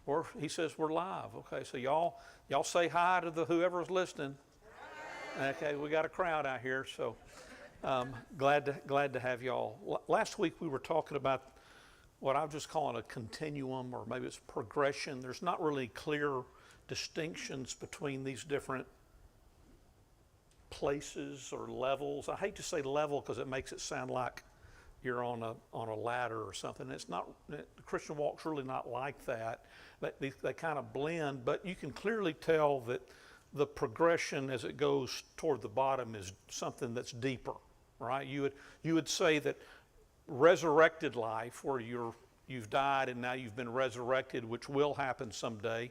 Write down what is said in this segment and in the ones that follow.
Or he says we're live. Okay, so y'all say hi to the whoever's listening. Okay, we got a crowd out here, so glad to have y'all. Last week we were talking about what I'm just calling a continuum, or maybe it's progression. There's not really clear distinctions between these different places or levels. I hate to say level because it makes it sound like you're on a ladder or something. It's not. The Christian walk's really not like that. They kind of blend, but you can clearly tell that the progression as it goes toward the bottom is something that's deeper, right? You would say that resurrected life, where you've died and now you've been resurrected, which will happen someday.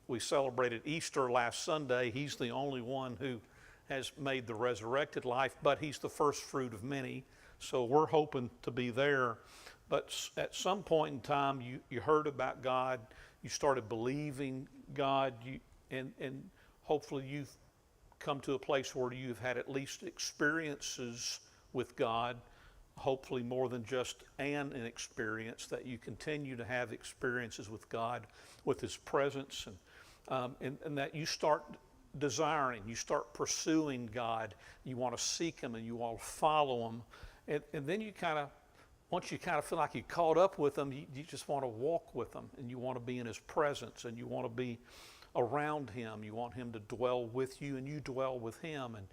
We celebrated Easter last Sunday. He's the only one who has made the resurrected life, but he's the first fruit of many. So we're hoping to be there. But at some point in time, you heard about God, you started believing God, and hopefully you've come to a place where you've had at least experiences with God, hopefully more than just an experience, that you continue to have experiences with God, with His presence, and that you start desiring, you start pursuing God, you want to seek Him and you want to follow Him. And then you kind of, once you kind of feel like you caught up with Him, you just want to walk with Him, and you want to be in His presence, and you want to be around Him. You want Him to dwell with you, and you dwell with Him. And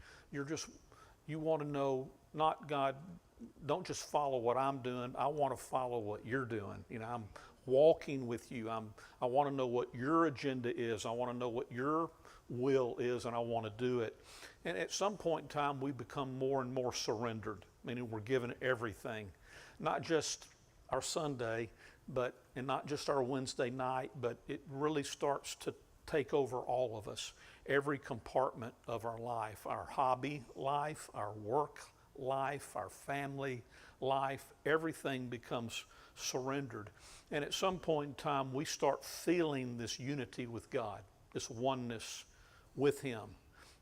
you want to know, not God, don't just follow what I'm doing. I want to follow what you're doing. I'm walking with you. I want to know what your agenda is. I want to know what your will is, and I want to do it. And at some point in time, we become more and more surrendered, meaning we're given everything, not just our Sunday, and not just our Wednesday night, but it really starts to take over all of us, every compartment of our life, our hobby life, our work life, our family life, everything becomes surrendered. And at some point in time, we start feeling this unity with God, this oneness with Him,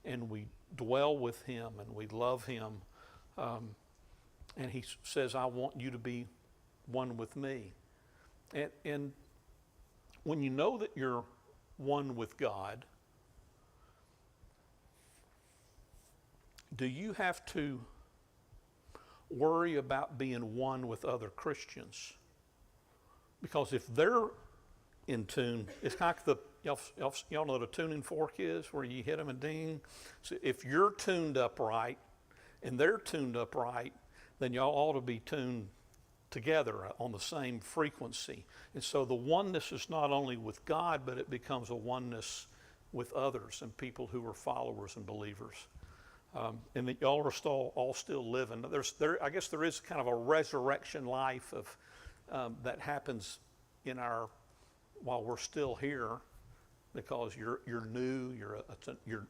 and we dwell with Him and we love Him. And He says, I want you to be one with me. And when you know that you're one with God, do you have to worry about being one with other Christians? Because if they're in tune, it's kind of like y'all know what a tuning fork is, where you hit them and ding. So if you're tuned up right and they're tuned up right, then y'all ought to be tuned together on the same frequency. And so the oneness is not only with God, but it becomes a oneness with others and people who are followers and believers. And that y'all are all still living. I guess there is kind of a resurrection life that happens while we're still here, because you're new, you're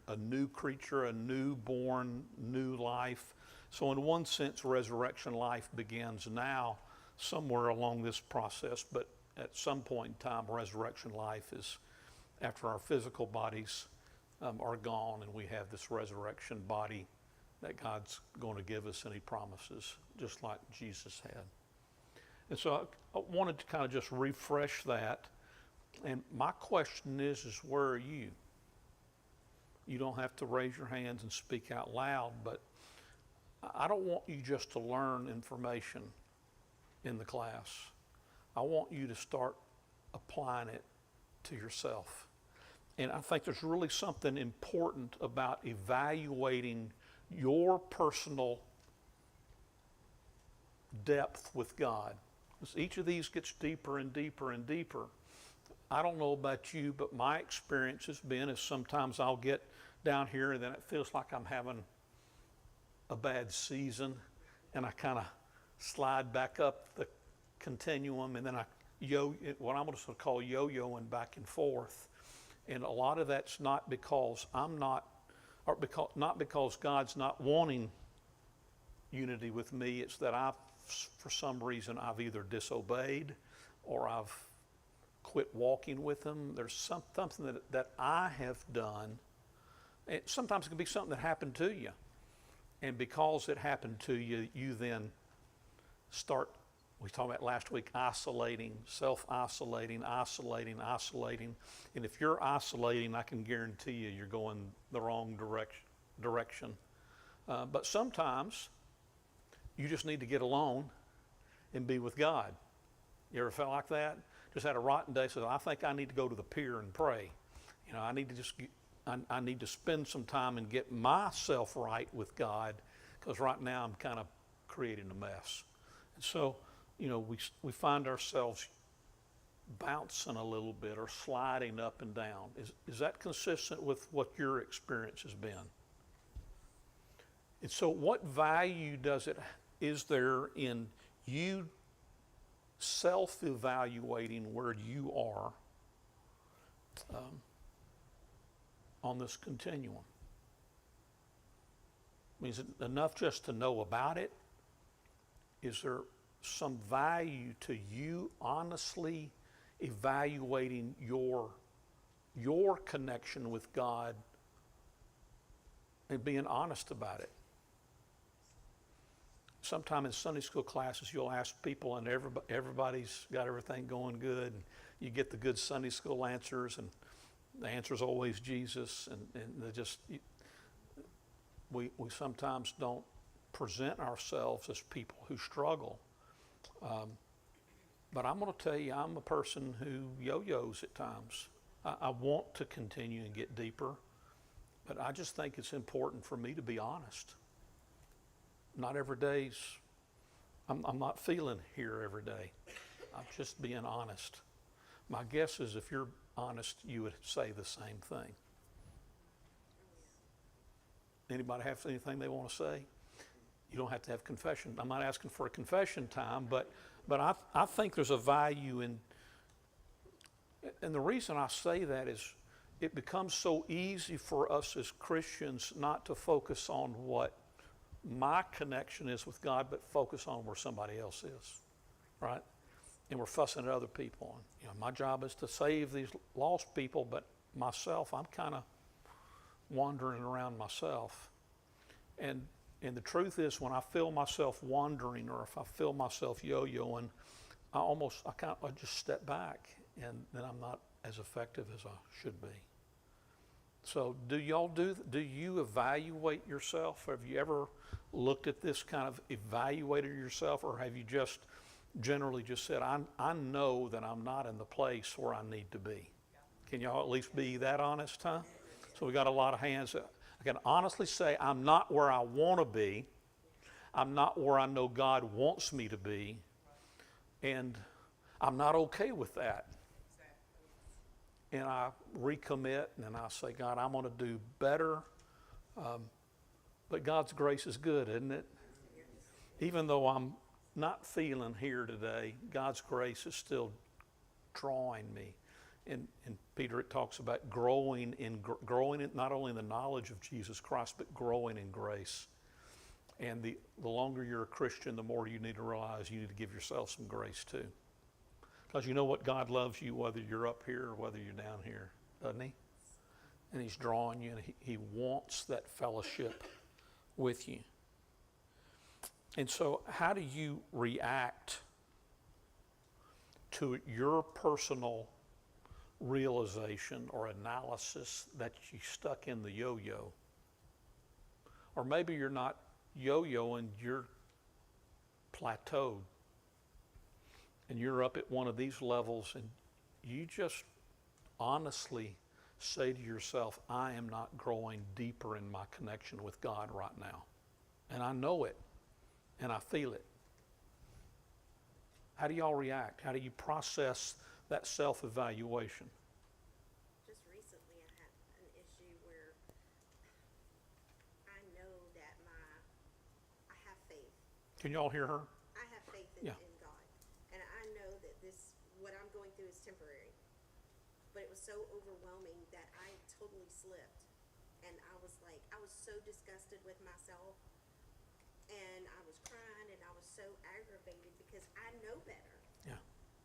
a new creature, a newborn, new life. So in one sense, resurrection life begins now, somewhere along this process, but at some point in time, resurrection life is after our physical bodies are gone, and we have this resurrection body that God's going to give us, and He promises, just like Jesus had. And so I wanted to kind of just refresh that. And my question is where are you? You don't have to raise your hands and speak out loud, but I don't want you just to learn information in the class. I want you to start applying it to yourself. And I think there's really something important about evaluating your personal depth with God. Because each of these gets deeper and deeper and deeper. I don't know about you, but my experience has been is sometimes I'll get down here and then it feels like I'm having a bad season, and I kind of slide back up the continuum, and then what I'm going to call yo-yoing back and forth. And a lot of that's not because not because God's not wanting unity with me. It's that for some reason, I've either disobeyed or I've quit walking with Him. There's something that I have done. And sometimes it can be something that happened to you. And because it happened to you, you then start we talked about last week, isolating, self-isolating, isolating. And if you're isolating, I can guarantee you you're going the wrong direction. But sometimes you just need to get alone and be with God. You ever felt like that? Just had a rotten day, so I think I need to go to the pier and pray. I need to I need to spend some time and get myself right with God, because right now I'm kind of creating a mess. And so, we find ourselves bouncing a little bit or sliding up and down. Is that consistent with what your experience has been? And so what value is there in you self-evaluating where you are on this continuum? I mean, is it enough just to know about it? Is there some value to you honestly evaluating your connection with God and being honest about it? Sometime in Sunday school classes, you'll ask people, and everybody's got everything going good, and you get the good Sunday school answers, and the answer is always Jesus, and we sometimes don't present ourselves as people who struggle. But I'm going to tell you, I'm a person who yo-yos at times. I want to continue and get deeper, but I just think it's important for me to be honest. Not every day's, I'm not feeling here every day. I'm just being honest. My guess is if you're honest, you would say the same thing. Anybody have anything they want to say? You don't have to have confession. I'm not asking for a confession time, but I think there's a value in, and the reason I say that is it becomes so easy for us as Christians not to focus on what my connection is with God, but focus on where somebody else is, right? And we're fussing at other people. My job is to save these lost people, but myself, I'm kind of wandering around myself. And the truth is, when I feel myself wandering, or if I feel myself yo-yoing, I just step back, and then I'm not as effective as I should be. So do you evaluate yourself? Have you ever looked at this, kind of evaluated yourself, or have you just generally just said, I know that I'm not in the place where I need to be? Can y'all at least be that honest, huh? So we got a lot of hands. I can honestly say I'm not where I want to be. I'm not where I know God wants me to be. And I'm not okay with that. And I recommit, and I say, God, I'm going to do better. But God's grace is good, isn't it? Even though I'm not feeling here today, God's grace is still drawing me. In Peter, it talks about growing in not only in the knowledge of Jesus Christ, but growing in grace. And the longer you're a Christian, the more you need to realize you need to give yourself some grace too. Because you know what? God loves you whether you're up here or whether you're down here, doesn't he? And he's drawing you, and he wants that fellowship with you. And so how do you react to your personal realization or analysis that you stuck in the yo-yo? Or maybe you're not yo-yoing, you're plateaued. And you're up at one of these levels, and you just honestly say to yourself, I am not growing deeper in my connection with God right now. And I know it, and I feel it. How do y'all react? How do you process that self-evaluation? Just recently I had an issue where I know that I have faith. Can y'all hear her? I have faith in God. And I know that what I'm going through is temporary. But it was so overwhelming that I totally slipped. And I was so disgusted with myself. And I was crying, and I was so aggravated because I know better. Yeah.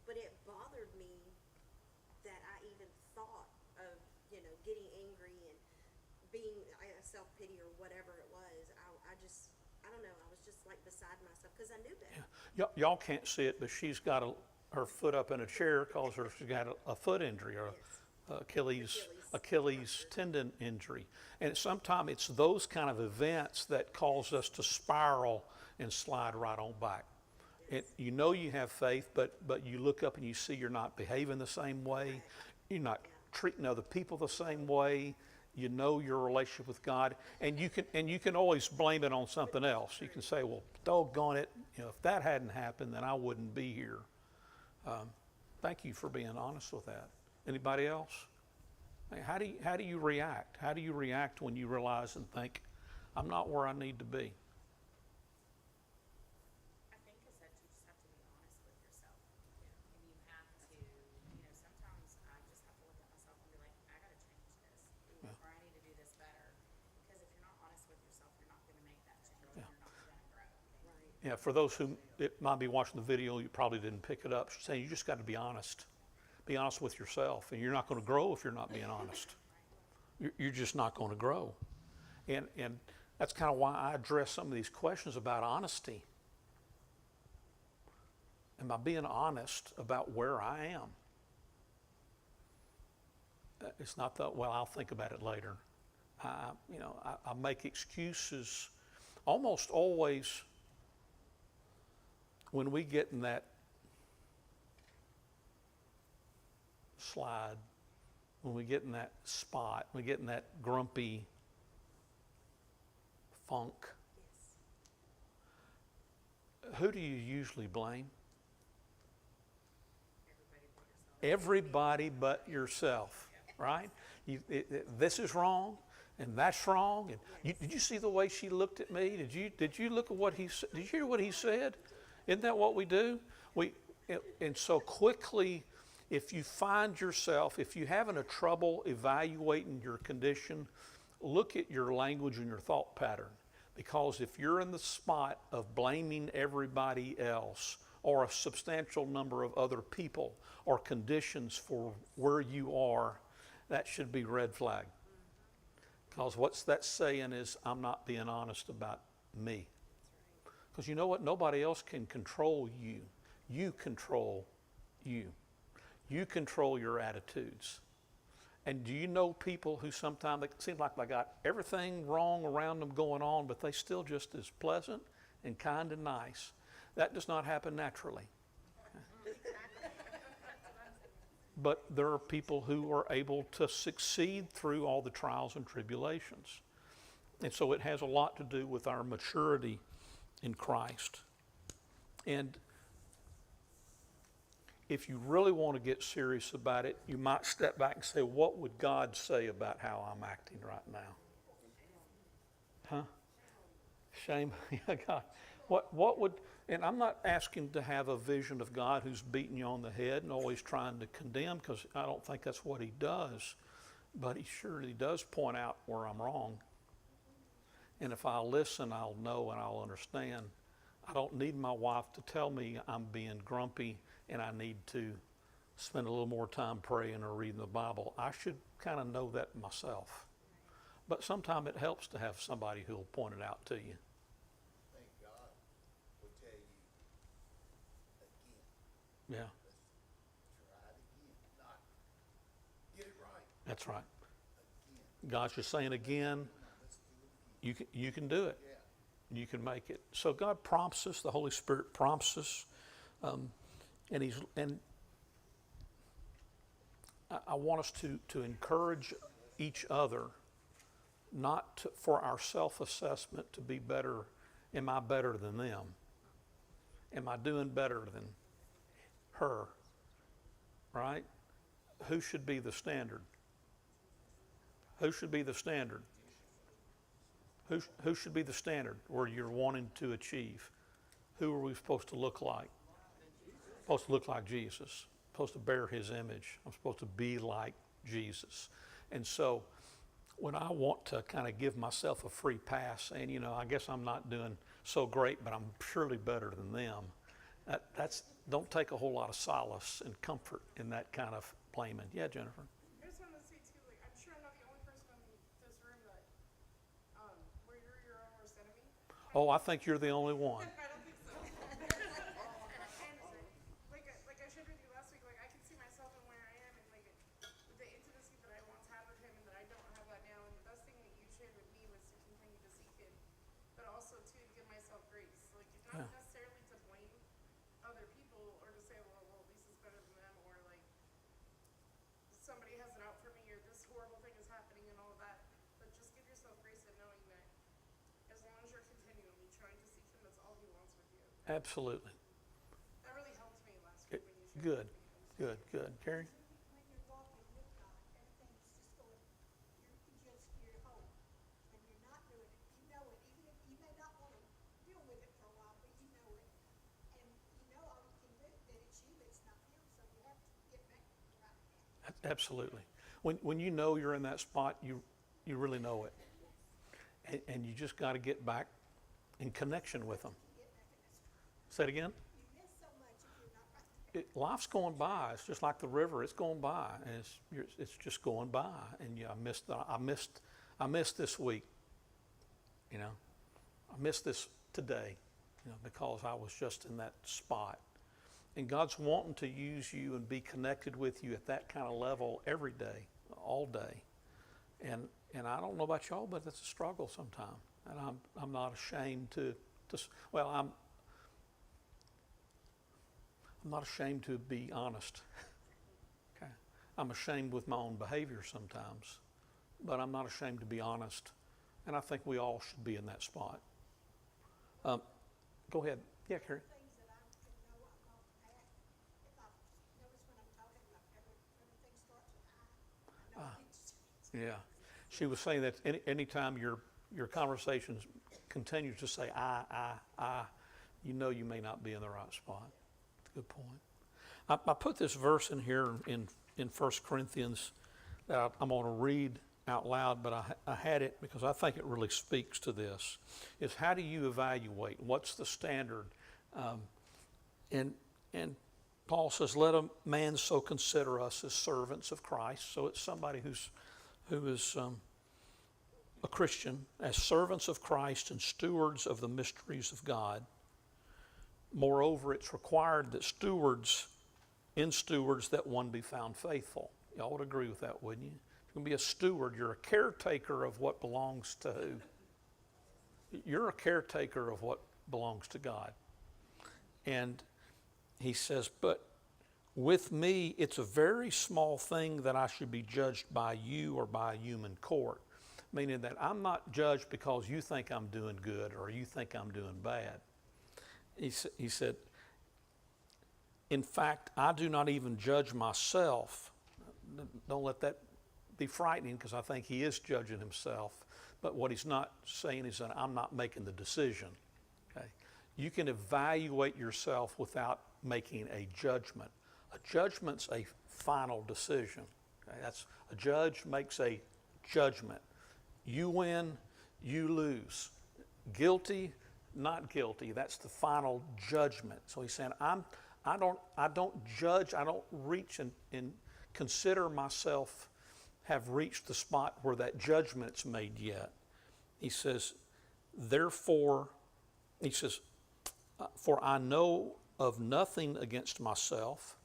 But it bothered me that I even thought of, getting angry and being self-pity or whatever it was. I don't know, I was just like beside myself because I knew better. Yeah. Y'all can't see it, but she's got her foot up in a chair because she's got a foot injury or Achilles tendon injury. And sometimes it's those kind of events that cause us to spiral and slide right on back. You know you have faith, but you look up and you see you're not behaving the same way. You're not treating other people the same way. You know your relationship with God, and you can always blame it on something else. You can say, well, doggone it, if that hadn't happened, then I wouldn't be here. Thank you for being honest with that. Anybody else? How do you react? How do you react when you realize and think, I'm not where I need to be? I think it's that you just have to be honest with yourself. And you have to, sometimes I just have to look at myself and be like, I gotta change this. Yeah. Or I need to do this better. Because if you're not honest with yourself, you're not gonna make that change. Yeah. And you're not gonna grow. Right. Yeah, for those who might be watching the video, you probably didn't pick it up. She's saying you just got to be honest. Be honest with yourself, and you're not going to grow if you're not being honest. You're just not going to grow. And that's kind of why I address some of these questions about honesty. Am I being honest about where I am? It's not that, well, I'll think about it later. I make excuses almost always when we get in that slide, when we get in that spot, we get in that grumpy funk. Yes. Who do you usually blame? Everybody but yourself. Everybody but yourself, right? This is wrong, and that's wrong. And did you see the way she looked at me? Did you look at what he said? Did you hear what he said? Isn't that what we do? And so quickly, if you find yourself, if you're having a trouble evaluating your condition, look at your language and your thought pattern. Because if you're in the spot of blaming everybody else or a substantial number of other people or conditions for where you are, that should be red flag. Because what's that saying is, I'm not being honest about me. Because you know what? Nobody else can control you. You control you. You control your attitudes. And do you know people who sometimes it seems like they got everything wrong around them going on, but they still just as pleasant and kind and nice? That does not happen naturally. But there are people who are able to succeed through all the trials and tribulations. And so it has a lot to do with our maturity in Christ. And if you really want to get serious about it, you might step back and say, what would God say about how I'm acting right now? Huh? Shame? Yeah, God. What would, and I'm not asking to have a vision of God who's beating you on the head and always trying to condemn, because I don't think that's what he does. But he surely does point out where I'm wrong. And if I listen, I'll know and I'll understand. I don't need my wife to tell me I'm being grumpy and I need to spend a little more time praying or reading the Bible. I should kind of know that myself. But sometimes it helps to have somebody who'll point it out to you. Thank God will tell you again. Yeah, Let's try it again. Not get it right that's right. again. God's just saying again, Let's do it again. you can do it. Yeah. You can make it. So God prompts us, the Holy Spirit prompts us. And I want us to encourage each other, not to, for our self-assessment to be better. Am I better than them? Am I doing better than her? Right? Who should be the standard? Who should be the standard? Who should be the standard where you're wanting to achieve? Who are we supposed to look like? Supposed to look like Jesus. Supposed to bear his image. I'm supposed to be like Jesus. And so when I want to kind of give myself a free pass saying, I guess I'm not doing so great, but I'm surely better than them, don't take a whole lot of solace and comfort in that kind of blaming. Yeah, Jennifer? I just wanted to say too, like, I'm sure I'm not the only person in this room that, where you're your own worst enemy. Oh, I think you're the only one. I don't think so. Absolutely. That really helped me last week when you shared. Good, with me. good. Carrie? When you're walking with God, everything's just going, you're home. And you're not doing it. You know it. Even if you may not want to deal with it for a while, but you know it. And you know all you can do, that it's you, it's not him. So you have to get back right now. Absolutely. When you know you're in that spot, you really know it. And you just got to get back in connection with them. Say it again? You miss so much if you're not right there. Life's going by. It's just like the river. It's going by, and it's just going by. And yeah, I missed this week. You know, I missed this today. You know, because I was just in that spot. And God's wanting to use you and be connected with you at that kind of level every day, all day. And I don't know about y'all, but it's a struggle sometimes. And I'm not ashamed to well, I'm not ashamed to be honest. Okay. I'm ashamed with my own behavior sometimes, but I'm not ashamed to be honest. And I think we all should be in that spot. Go ahead. Yeah, Carrie. Things that I can know I'm off path. If I notice when I'm talking, everything starts with I know it's. Yeah. She was saying that anytime your conversations continue to say I, you know you may not be in the right spot. That's a good point. I put this verse in here in 1 Corinthians that I'm going to read out loud, but I had it because I think it really speaks to this. Is how do you evaluate? What's the standard? And Paul says, let a man so consider us as servants of Christ. So it's somebody who is a Christian, as servants of Christ and stewards of the mysteries of God. Moreover, it's required that in stewards that one be found faithful. Y'all would agree with that, wouldn't you? If you're going to be a steward, you're a caretaker of what belongs to who? You're a caretaker of what belongs to God. And he says, but with me, it's a very small thing that I should be judged by you or by a human court. Meaning that I'm not judged because you think I'm doing good or you think I'm doing bad. He said, in fact, I do not even judge myself. Don't let that be frightening, because I think he is judging himself. But what he's not saying is that I'm not making the decision. Okay? You can evaluate yourself without making a judgment. A judgment's a final decision. Okay? That's a judge makes a judgment. You win, you lose. Guilty, not guilty. That's the final judgment. So he's saying, I don't judge. I don't reach and consider myself have reached the spot where that judgment's made yet. He says, therefore, he says, for I know of nothing against myself.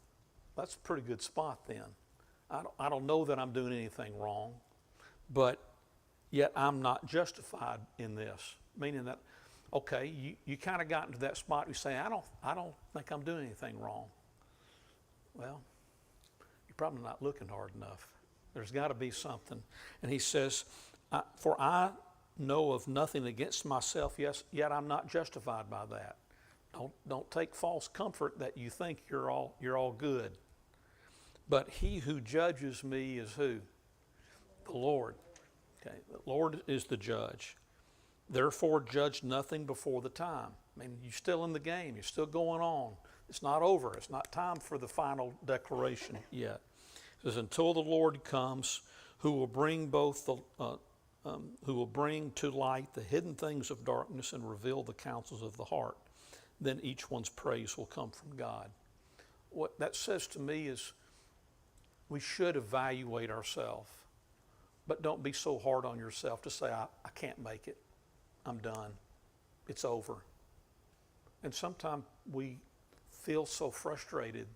That's a pretty good spot then. I don't know that I'm doing anything wrong, but yet I'm not justified in this. Meaning that, okay, you kind of got into that spot. You say, I don't think I'm doing anything wrong. Well, you're probably not looking hard enough. There's got to be something. And he says, for I know of nothing against myself, yes, yet I'm not justified by that. Don't take false comfort that you think you're all good. But he who judges me is who? The Lord. Okay, the Lord is the judge. Therefore, judge nothing before the time. I mean, you're still in the game. You're still going on. It's not over. It's not time for the final declaration yet. It says, until the Lord comes, who will bring to light the hidden things of darkness and reveal the counsels of the heart. Then each one's praise will come from God. What that says to me is we should evaluate ourselves, but don't be so hard on yourself to say, I can't make it. I'm done. It's over. And sometimes we feel so frustrated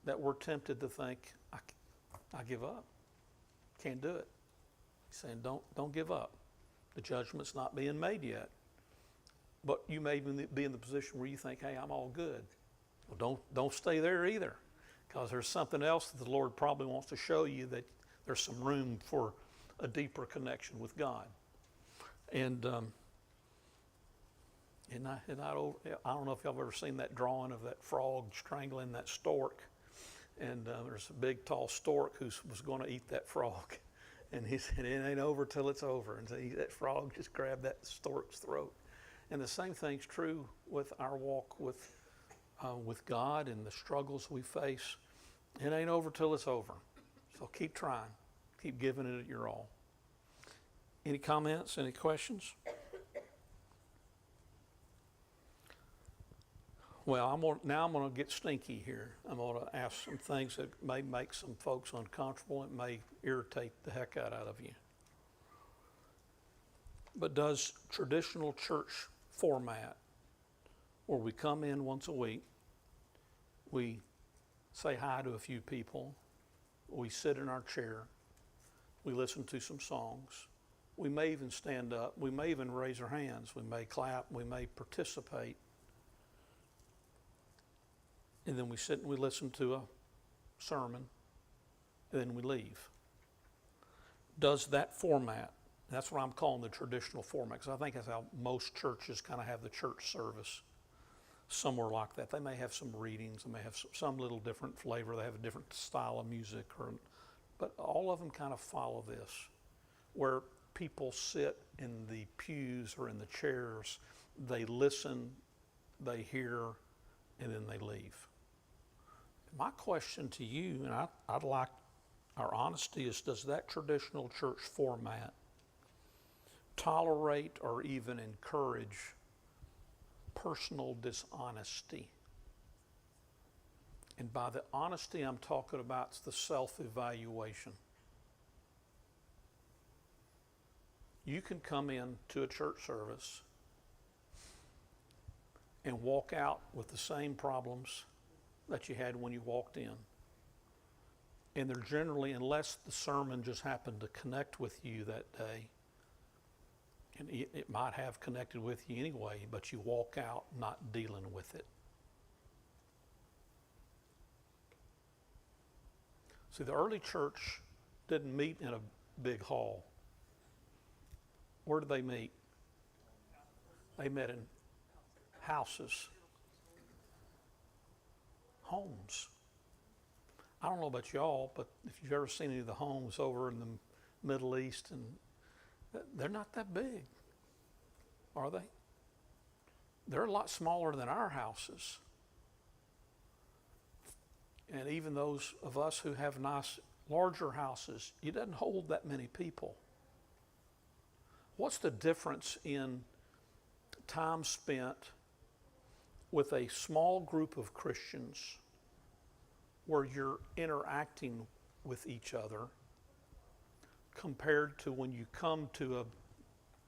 that we're tempted to think, I give up. Can't do it. He's saying, don't give up. The judgment's not being made yet. But you may be in the position where you think, hey, I'm all good. Well, don't stay there either, because there's something else that the Lord probably wants to show you, that there's some room for a deeper connection with God. And I don't know if y'all have ever seen that drawing of that frog strangling that stork. And there's a big, tall stork who was going to eat that frog. And he said, it ain't over till it's over. And so that frog just grabbed that stork's throat. And the same thing's true with our walk with God and the struggles we face. It ain't over till it's over. So keep trying. Keep giving it your all. Any comments? Any questions? Well, now I'm going to get stinky here. I'm going to ask some things that may make some folks uncomfortable. It may irritate the heck out of you. But does traditional church format, where we come in once a week, we say hi to a few people, we sit in our chair, we listen to some songs, we may even stand up, we may even raise our hands, we may clap, we may participate, and then we sit and we listen to a sermon, and then we leave. Does that format, that's what I'm calling the traditional format, because I think that's how most churches kind of have the church service, somewhere like that. They may have some readings, they may have some little different flavor, they have a different style of music, but all of them kind of follow this, where people sit in the pews or in the chairs, they listen, they hear, and then they leave. My question to you, and I'd like our honesty, is does that traditional church format tolerate or even encourage personal dishonesty? And by the honesty I'm talking about is the self-evaluation. You can come in to a church service and walk out with the same problems that you had when you walked in. And they're generally, unless the sermon just happened to connect with you that day, and it might have connected with you anyway, but you walk out not dealing with it. See, the early church didn't meet in a big hall. Where did they meet? They met in houses, homes. I don't know about y'all, but if you've ever seen any of the homes over in the Middle East, and they're not that big, are they? They're a lot smaller than our houses. And even those of us who have nice, larger houses, it doesn't hold that many people. What's the difference in time spent with a small group of Christians where you're interacting with each other compared to when you come to a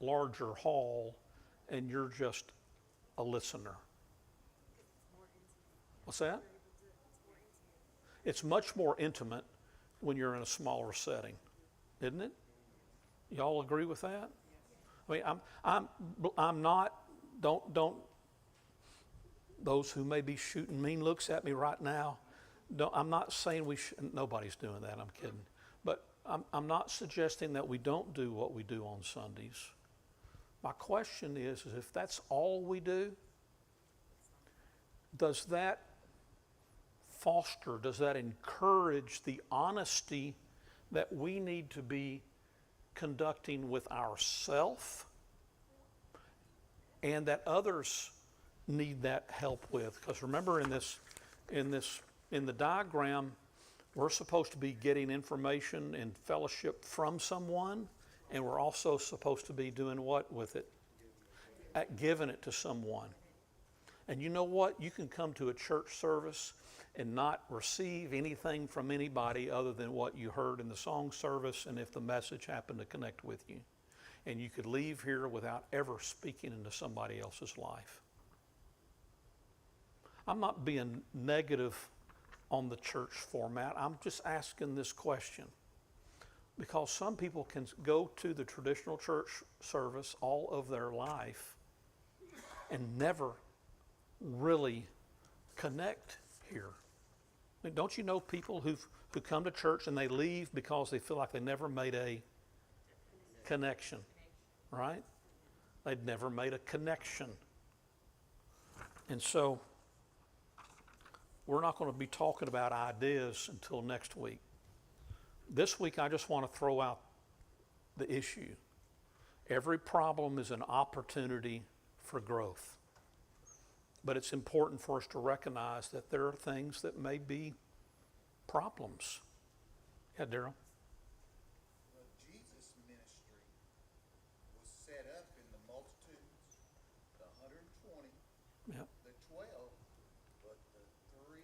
larger hall and you're just a listener? What's that? It's much more intimate when you're in a smaller setting, isn't it? Y'all agree with that? I mean, I'm not, don't, those who may be shooting mean looks at me right now, I'm not saying nobody's doing that, I'm kidding. But I'm not suggesting that we don't do what we do on Sundays. My question is if that's all we do, does that foster, does that encourage the honesty that we need to be conducting with ourselves and that others need that help with? Because remember in the diagram, we're supposed to be getting information and fellowship from someone, and we're also supposed to be doing what with it? Giving it to someone. And you know what? You can come to a church service and not receive anything from anybody other than what you heard in the song service, and if the message happened to connect with you. And you could leave here without ever speaking into somebody else's life. I'm not being negative on the church format. I'm just asking this question. Because some people can go to the traditional church service all of their life and never really connect here. I mean, don't you know people who come to church and they leave because they feel like they never made a connection, right? They'd never made a connection And so we're not going to be talking about ideas until next week. This week, I just want to throw out the issue. Every problem is an opportunity for growth. But it's important for us to recognize that there are things that may be problems. Yeah, Daryl? Well, Jesus' ministry was set up in the multitudes, the 120, Yeah. the 12, but the 3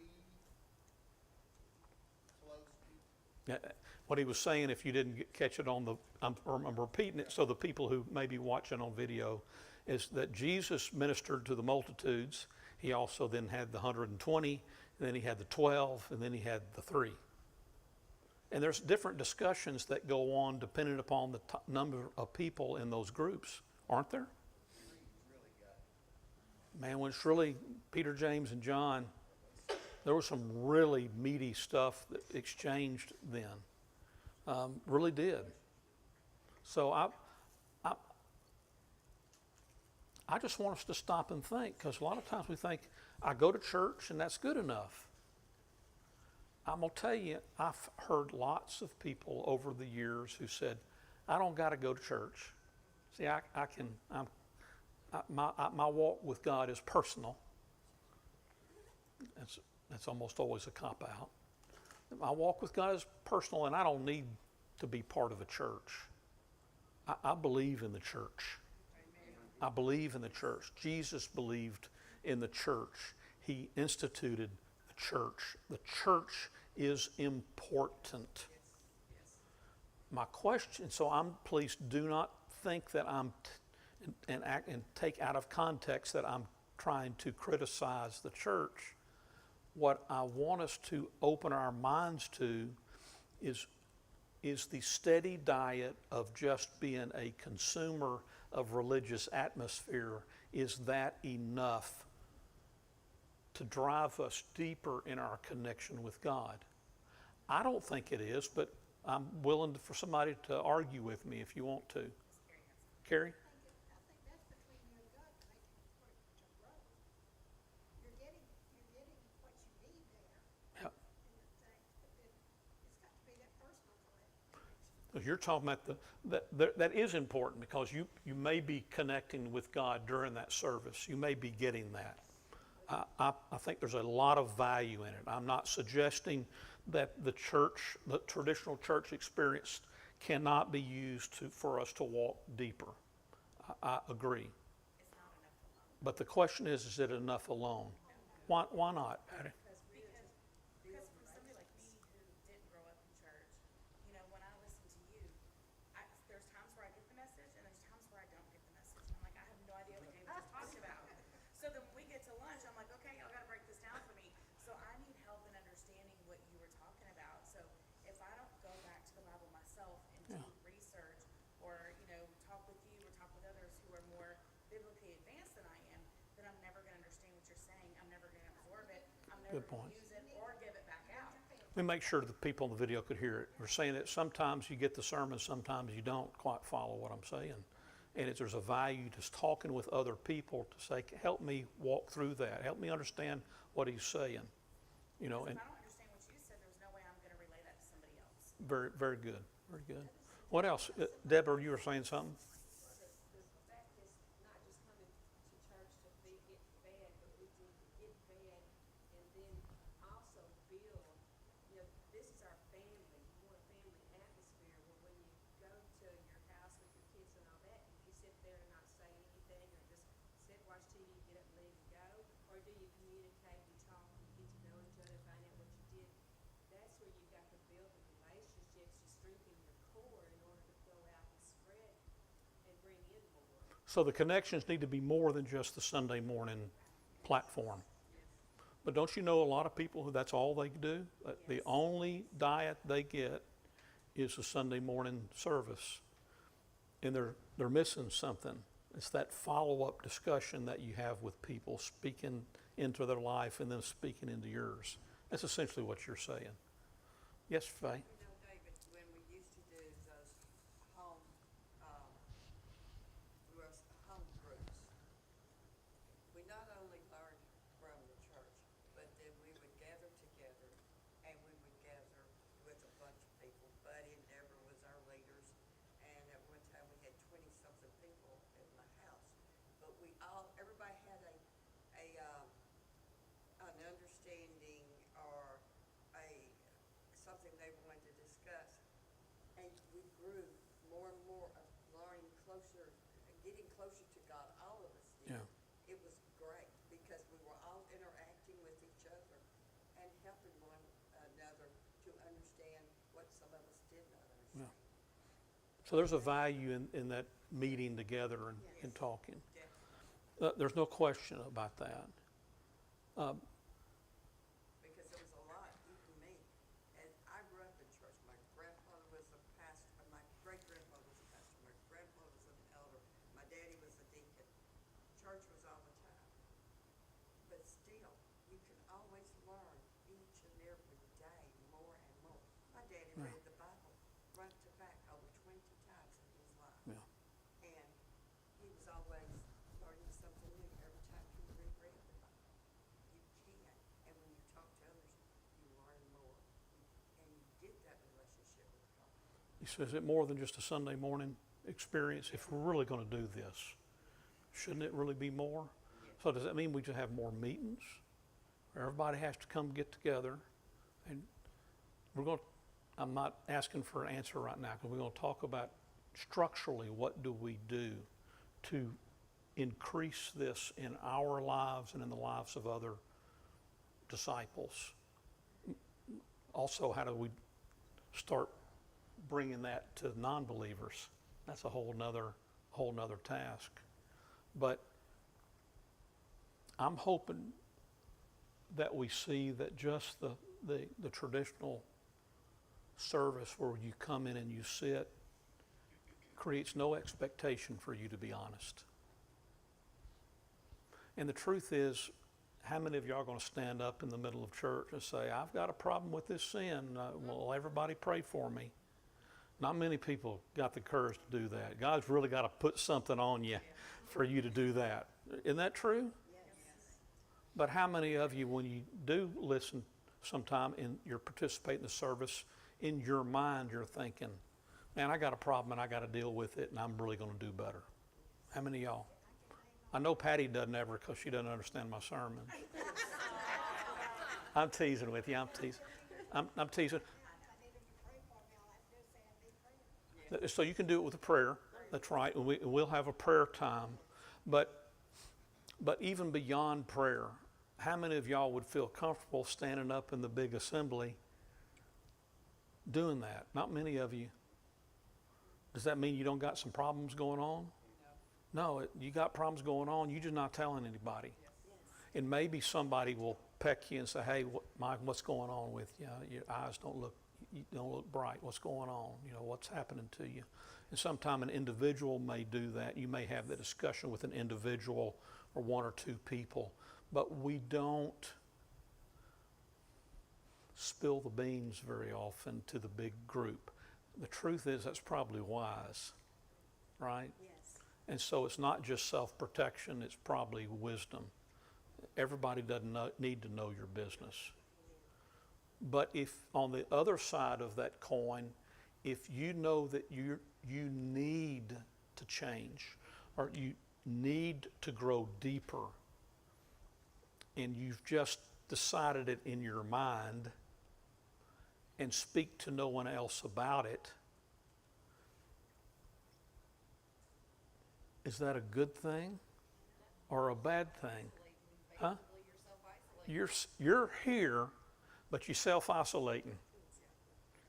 close people. Yeah, what he was saying, if you didn't catch it on the, I'm repeating it so the people who may be watching on video, is that Jesus ministered to the multitudes. He also then had the 120, and then he had the 12, and then he had the 3. And there's different discussions that go on depending upon the number of people in those groups, aren't there? Man, when it's really Peter, James, and John, there was some really meaty stuff that exchanged then. Really did. So I just want us to stop and think, because a lot of times we think, I go to church and that's good enough. I'm going to tell you, I've heard lots of people over the years who said, I don't got to go to church. See, my walk with God is personal. That's almost always a cop-out. My walk with God is personal, and I don't need to be part of a church. I believe in the church. I believe in the church. Jesus believed in the church. He instituted the church. The church is important. My question, please do not think that and take out of context that I'm trying to criticize the church. What I want us to open our minds to is the steady diet of just being a consumer of religious atmosphere. Is that enough to drive us deeper in our connection with God? I don't think it is, but I'm willing for somebody to argue with me if you want to. Carrie? I think that's between you and God to make it for it to grow. You're getting what you need there. Yeah. And it's got to be that personal connection. Because you're talking about that is important, because you may be connecting with God during that service. You may be getting that. I think there's a lot of value in it. I'm not suggesting that the traditional church experience cannot be used for us to walk deeper. I agree. It's not enough alone. But the question is it enough alone? Why not, Patty? Because from somebody like me who didn't grow up in church, when I listen to you, there's times where I get the message and there's times where I don't get the message. I'm like, I have no idea what David just talked about. So then when we get to lunch, I'm like, okay, y'all gotta break this down for me. So I need help in understanding what you were talking about. So if I don't go back to the Bible myself and do research, or talk with you or talk with others who are more biblically advanced than I am, then I'm never gonna understand what you're saying. I'm never gonna absorb it. I'm never Good gonna point. use it or give it back out. Let me make sure the people in the video could hear it. We're saying that sometimes you get the sermon, sometimes you don't quite follow what I'm saying. And there's a value to talking with other people to say, help me walk through that. Help me understand what he's saying. If And I don't understand what you said, there's no way I'm gonna relay that to somebody else. very, very good, very good. What else? Deborah, you were saying something? The fact is not just coming to church to get fed, but we need to get fed and then also build. This is our family. We want a family atmosphere where when you go to your house with your kids and all that, do you sit there and not say anything or just sit, watch TV, get up and leave and go? Or do you communicate, you talk, you get to know each other, find out what you did? That's where you've got to build the relationships, you strengthen your core in order to go out and spread and bring in more. So the connections need to be more than just the Sunday morning platform. But don't you know a lot of people who that's all they do? The only diet they get is the Sunday morning service. And they're missing something. It's that follow-up discussion that you have with people, speaking into their life and then speaking into yours. That's essentially what you're saying. Yes, Faye? David, when we used to do those home groups, we not only learned everybody had an understanding or something they wanted to discuss. And we grew more and more of learning closer, getting closer to God, all of us did. Yeah. It was great because we were all interacting with each other and helping one another to understand what some of us did not understand. So there's a value in that meeting together and talking. There's no question about that. Because there was a lot, even me. And I grew up in church. My grandfather was a pastor, my great-grandfather was a pastor, my grandfather was an elder, my daddy was a deacon. Church was all the time. But still, you can always learn each and every day more and more. My daddy read the Bible front to back over 20 times in his life. Yeah. And he was always learning something new every time he reread the Bible. You can, and when you talk to others, you learn more, and you get that relationship with God. He says, it more than just a Sunday morning experience? If we're really going to do this, shouldn't it really be more? So does that mean we just have more meetings? Or everybody has to come get together? And we're going to, I'm not asking for an answer right now, because we're going to talk about structurally what do we do to increase this in our lives and in the lives of other disciples. Also, how do we start bringing that to non-believers? That's a whole nother task. But I'm hoping that we see that just the traditional service where you come in and you sit creates no expectation for you to be honest. And the truth is, how many of y'all are going to stand up in the middle of church and say, I've got a problem with this sin, will everybody pray for me? Not many people got the courage to do that. God's really got to put something on you for you to do that. Isn't that true? But how many of you, when you do listen sometime and you're participating in the service, in your mind you're thinking, man, I got a problem and I got to deal with it and I'm really going to do better? How many of y'all? I know Patty doesn't ever, because she doesn't understand my sermons. I'm teasing with you. I'm teasing. I'm teasing. So you can do it with a prayer. That's right. And we'll have a prayer time. But even beyond prayer, how many of y'all would feel comfortable standing up in the big assembly doing that? Not many of you. Does that mean you don't got some problems going on? No, you got problems going on. You're just not telling anybody. And maybe somebody will peck you and say, hey, Mike, what's going on with you? Your eyes don't look bright. What's going on? You know, what's happening to you? And sometime an individual may do that. You may have the discussion with an individual or one or two people. But we don't spill the beans very often to the big group. The truth is that's probably wise, right? Yes. And so it's not just self-protection, it's probably wisdom. Everybody doesn't need to know your business. But if on the other side of that coin, if you know that you need to change or you need to grow deeper and you've just decided it in your mind and speak to no one else about it, is that a good thing or a bad thing? Huh? You're here, but you're self-isolating.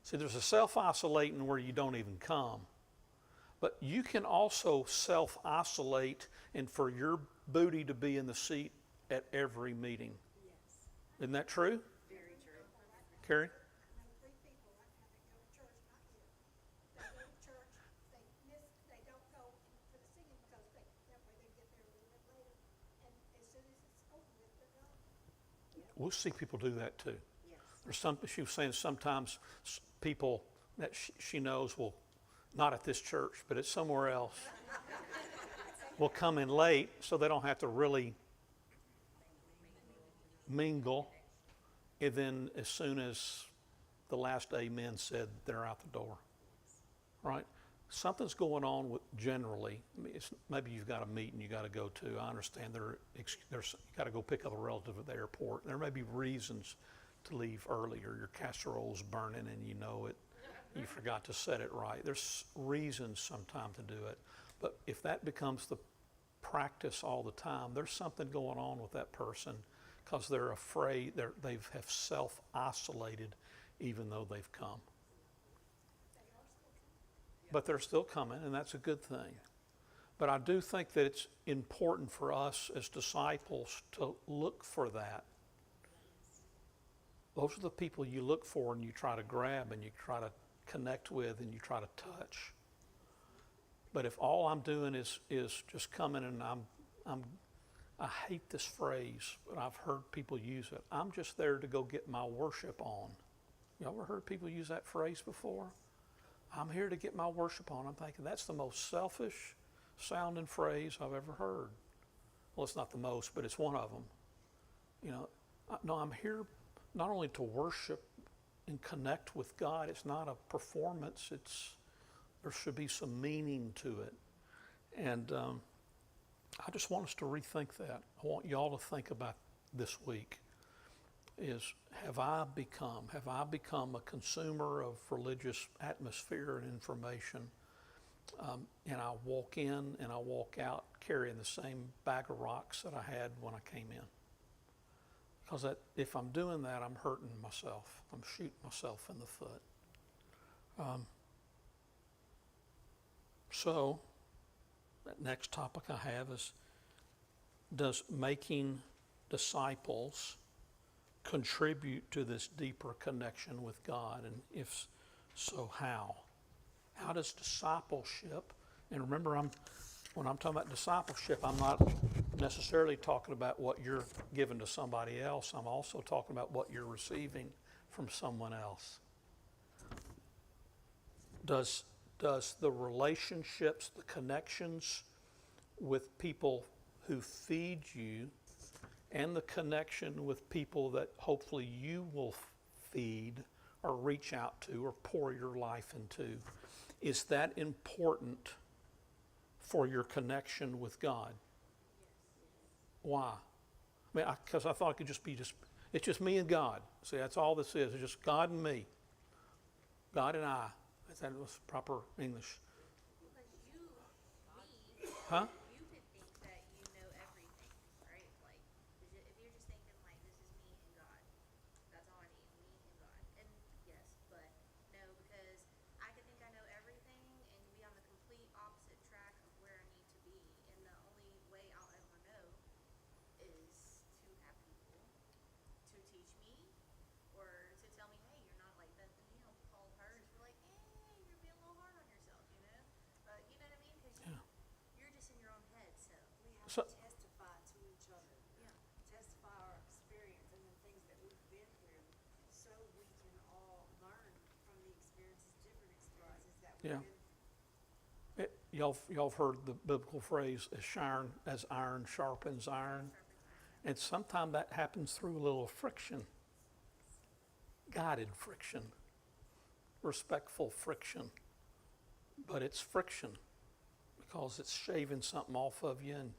See, there's a self-isolating where you don't even come. But you can also self-isolate and for your booty to be in the seat at every meeting. Yes. Isn't that true? Very true. Carrie? I know 3 people right now that go to church, not here. They go to church, they don't go for the singing because that way they get there a little bit later. And as soon as it's over with, they're gone. We'll see people do that too. Yes. There's she was saying sometimes people that she knows will, not at this church, but at somewhere else, will come in late so they don't have to really mingle. And then as soon as the last amen said, they're out the door. Right? something's going on with generally. I mean, maybe you've got a meeting you got to go to. I understand there's you got to go pick up a relative at the airport. There may be reasons to leave earlier. Your casserole's burning and you know it. You forgot to set it right. There's reasons sometimes to do it. But if that becomes the practice all the time, there's something going on with that person because they're afraid, they have self-isolated even though they've come. But they're still coming, and that's a good thing. But I do think that it's important for us as disciples to look for that. Those are the people you look for and you try to grab and you try to connect with and you try to touch. But if all I'm doing is just coming and I hate this phrase, but I've heard people use it. I'm just there to go get my worship on. You ever heard people use that phrase before? I'm here to get my worship on. I'm thinking that's the most selfish sounding phrase I've ever heard. Well, it's not the most, but it's one of them. You know, no, I'm here not only to worship and connect with God. It's not a performance. There should be some meaning to it. And I just want us to rethink that. I want y'all to think about this week is, have I become a consumer of religious atmosphere and information, and I walk in and I walk out carrying the same bag of rocks that I had when I came in? Because if I'm doing that, I'm hurting myself. I'm shooting myself in the foot. So, that next topic I have is, does making disciples contribute to this deeper connection with God? And if so, how? How does discipleship, and remember, when I'm talking about discipleship, I'm not necessarily talking about what you're giving to somebody else. I'm also talking about what you're receiving from someone else. Does the relationships, the connections with people who feed you and the connection with people that hopefully you will feed or reach out to or pour your life into, is that important for your connection with God? Why? I mean, because I thought it could just be it's just me and God. See, that's all this is. It's just God and me. God and I. That was proper English. Because Huh? you could think that you know everything, right? Like, if you're just thinking like, this is me and God, that's all I need, me and God. And yes, but no, because I could think I know everything and be on the complete opposite track of where I need to be. And the only way I'll ever know is to have people to teach me or to tell me, hey, you're not like that. You know, Paul Hirsch, you're like, hey, you're being a little hard on yourself, you know? You know what I mean? Because you're just in your own head, so. We have So- to testify to each other. Yeah. Testify our experience and the things that we've been through, so we can all learn from the experiences, different experiences that we've Yeah. been through. Y'all have heard the biblical phrase, as iron sharpens iron. And sometimes that happens through a little friction. Guided friction. Respectful friction. But it's friction because it's shaving something off of you and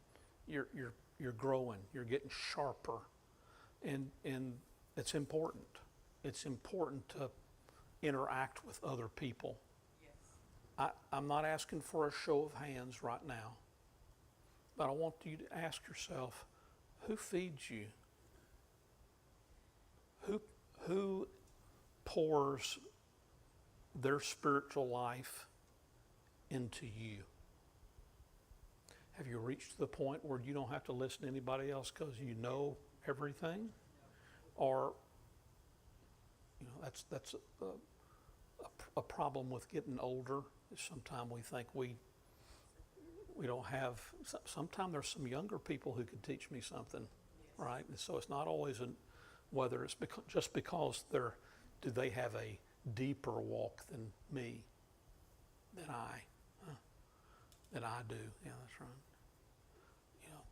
you're growing, you're getting sharper. And it's important. It's important to interact with other people. I'm not asking for a show of hands right now, but I want you to ask yourself, who feeds you? Who pours their spiritual life into you? Have you reached the point where you don't have to listen to anybody else because you know everything? Or, you know, that's a problem with getting older. Sometimes we think we don't have, sometimes there's some younger people who could teach me something, right? And so it's not always whether it's just because do they have a deeper walk than me, than I do. Yeah, that's right. You know,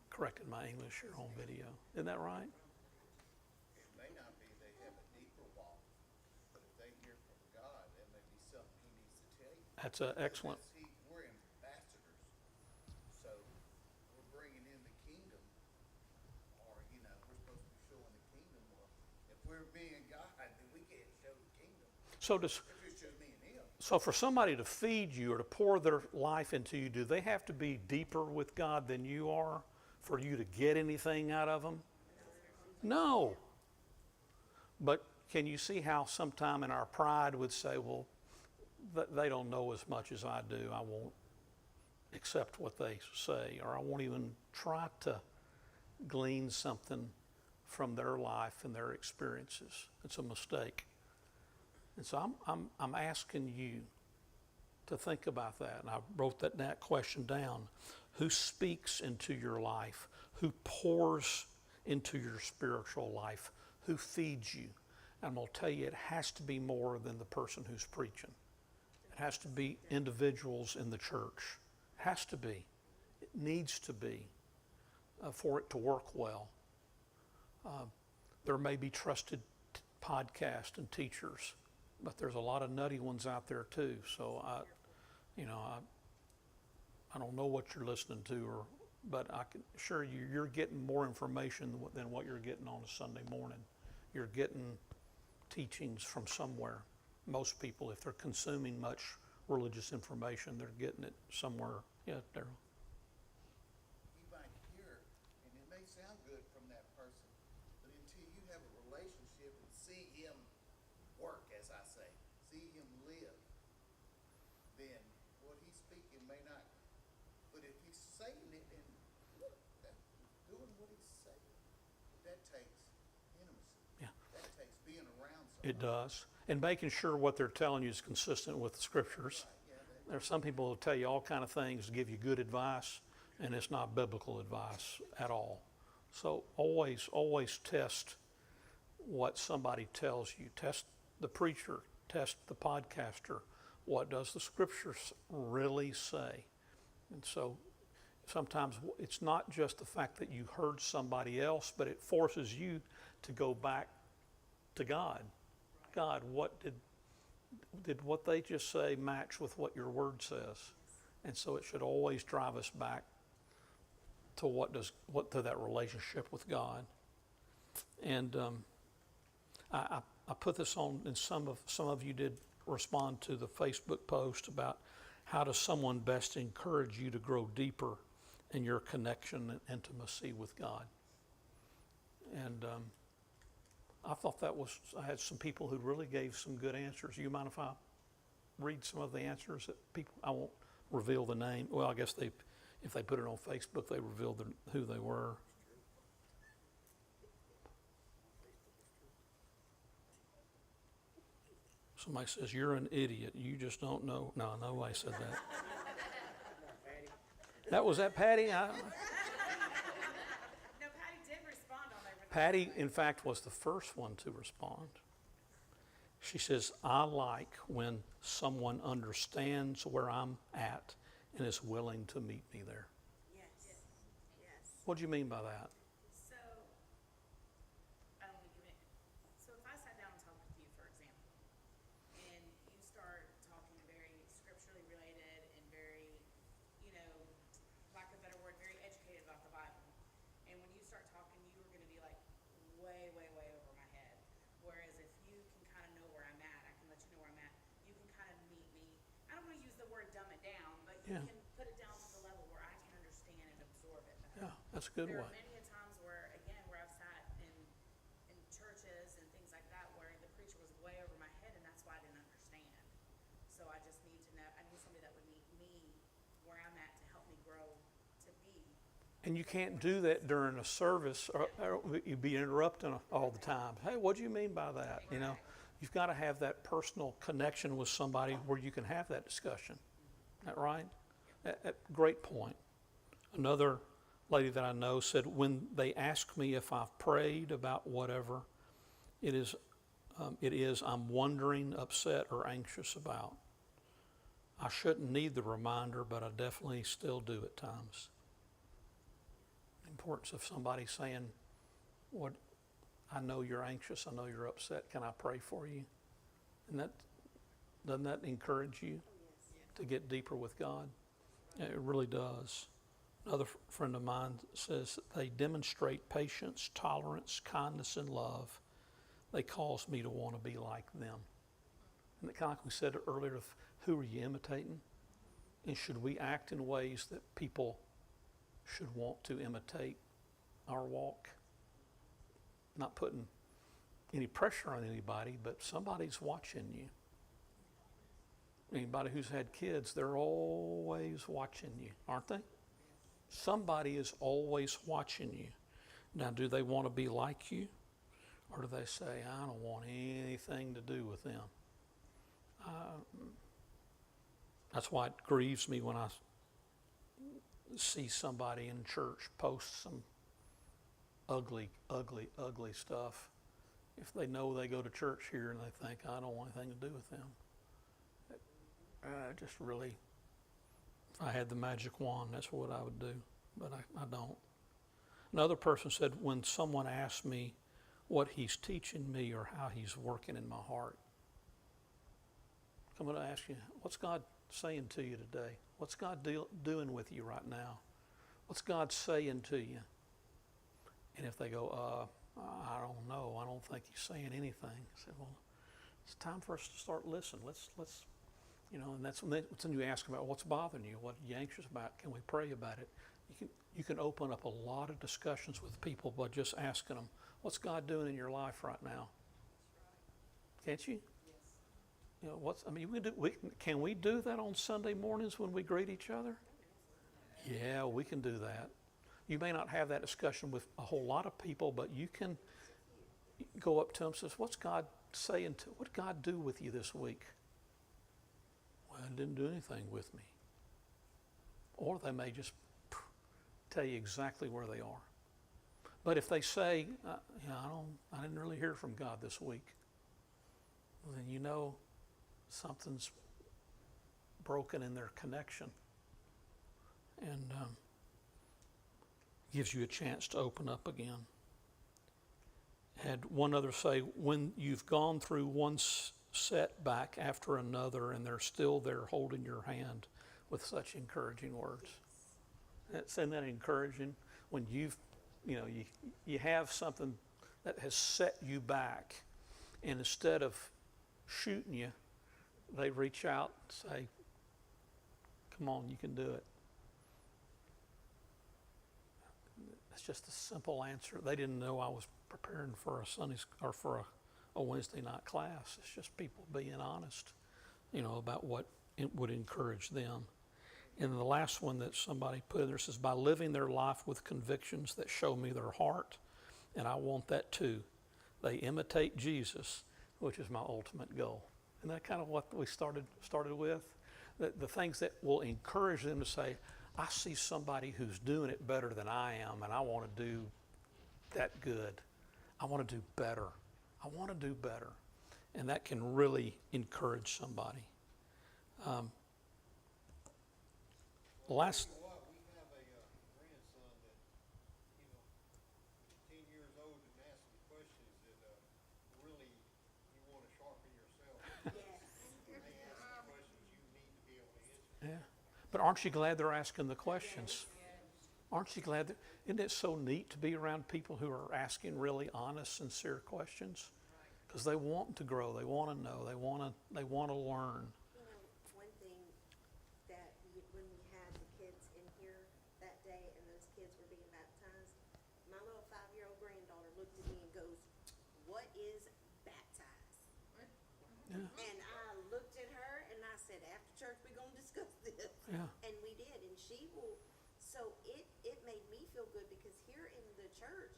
correcting my English here on video. Isn't that right? It may not be they have a deeper walk, but if they hear from God, there may be something He needs to That's an excellent, See, we're ambassadors, so we're bringing in the kingdom, or, you know, we're supposed to be showing the kingdom. Well, if we're being God, then we can't show the kingdom. so does, If it's just me and him. so for somebody to feed you or to pour their life into you, do they have to be deeper with God than you are for you to get anything out of them? No. But can you see how sometime in our pride would say, well, they don't know as much as I do. I won't accept what they say, or I won't even try to glean something from their life and their experiences. It's a mistake. And so I'm asking you to think about that. And I wrote that question down. Who speaks into your life? Who pours into your spiritual life? Who feeds you? And I'm going to tell you, it has to be more than the person who's preaching. It has to be individuals in the church. It has to be. It needs to be for it to work well. There may be trusted podcasts and teachers, but there's a lot of nutty ones out there too. So I don't know what you're listening to, but I can assure you, you're getting more information than what you're getting on a Sunday morning. You're getting teachings from somewhere. Most people, if they're consuming much religious information, they're getting it somewhere. Yeah, Daryl. You might hear, and it may sound good from that person, but until you have a relationship and see him work, as I say, see him live, then what he's speaking may not. But if he's saying it and doing what he's saying, that takes intimacy. Yeah. That takes being around somebody. It does. And making sure what they're telling you is consistent with the scriptures. There's some people who tell you all kind of things, give you good advice, and it's not biblical advice at all. So always test what somebody tells you. Test the preacher, test the podcaster. What does the scriptures really say? And so sometimes it's not just the fact that you heard somebody else, but it forces you to go back to God. God, what did what they just say match with what your word says? And so it should always drive us back to to that relationship with God. And I put this on, and some of you did respond to the Facebook post about how does someone best encourage you to grow deeper in your connection and intimacy with God. And I thought I had some people who really gave some good answers. You mind if I read some of the answers that people, I won't reveal the name. Well, I guess if they put it on Facebook, they revealed who they were. Somebody says, you're an idiot. You just don't know. No, nobody said that. Was that Patty? No, Patty did respond on there. Patty, in fact, was the first one to respond. She says, I like when someone understands where I'm at and is willing to meet me there. Yes. Yes. What do you mean by that? So, so if I sat down and talked with you, for example, and you start talking very scripturally related and very, lack of a better word, very educated about the Bible. And when you start talking, you are going to be like way, way, way over my head. Whereas if you can kind of know where I'm at, I can let you know where I'm at. You can kind of meet me. I don't want to use the word dumb it down, but you Yeah. can put it down to the level where I can understand and absorb it better. Yeah, that's a good There way. are many a times where, again, where I've sat in churches and things like that where the preacher was way over my head, and that's why I didn't understand. So I just need to know, I need somebody that would meet me where I'm at to help me grow to be. And you can't do that during a service, or you'd be interrupting all the time. Hey, what do you mean by that? You've got to have that personal connection with somebody where you can have that discussion. Is that right? Great point. Another lady that I know said, when they ask me if I've prayed about whatever, it is I'm wondering, upset, or anxious about. I shouldn't need the reminder, but I definitely still do at times. The importance of somebody saying, "What? I know you're anxious. I know you're upset. Can I pray for you?" And doesn't that encourage you to get deeper with God. It really does. Another friend of mine says that they demonstrate patience, tolerance, kindness, and love. They cause me to want to be like them. And kind of like we said earlier, who are you imitating? And should we act in ways that people should want to imitate our walk? Not putting any pressure on anybody, but somebody's watching you. Anybody who's had kids, they're always watching you, aren't they? Somebody is always watching you. Now, do they want to be like you? Or do they say, I don't want anything to do with them? That's why it grieves me when I see somebody in church post some ugly, ugly, ugly stuff. If they know they go to church here and they think, I don't want anything to do with them. Just really, if I had the magic wand, that's what I would do, but I don't. Another person said, when someone asks me what he's teaching me or how he's working in my heart, I'm going to ask you, what's God saying to you today? What's God doing with you right now? What's God saying to you? And if they go, I don't know, I don't think he's saying anything. I said, well, it's time for us to start listening. Let's and that's when you ask about what's bothering you, what are you anxious about, can we pray about it? You can open up a lot of discussions with people by just asking them, what's God doing in your life right now? Can't you? Can we do that on Sunday mornings when we greet each other? Yeah, we can do that. You may not have that discussion with a whole lot of people, but you can go up to them and say, what's God saying what did God do with you this week? Well, it didn't do anything with me. Or they may just tell you exactly where they are. But if they say, I didn't really hear from God this week, well, then you know something's broken in their connection. And gives you a chance to open up again. Had one other say, when you've gone through one setback after another and they're still there holding your hand with such encouraging words. Isn't that encouraging? When you have something that has set you back, and instead of shooting you, they reach out and say, come on, you can do it. That's just a simple answer. They didn't know I was preparing for a Wednesday night class. It's just people being honest, about what it would encourage them. And the last one that somebody put in there says, by living their life with convictions that show me their heart, and I want that too. They imitate Jesus, which is my ultimate goal. Isn't that kind of what we started with? The things that will encourage them to say, I see somebody who's doing it better than I am, and I want to do that good. I want to do better. I want to do better. And that can really encourage somebody. Last. You know what? We have a grandson that, 10 years old and asking questions that really you want to sharpen yourself. Yes. When they ask the questions, you need to be able to answer. Yeah. But aren't you glad they're asking the questions? Aren't you glad isn't it so neat to be around people who are asking really honest, sincere questions? Because they want to grow, they want to know, they want to learn. One thing that when we had the kids in here that day and those kids were being baptized, my little 5-year-old granddaughter looked at me and goes, what is baptized? Yeah. And I looked at her and I said, after church we're going to discuss this. Yeah. And we did, and she will, so it made me feel good because here in the church,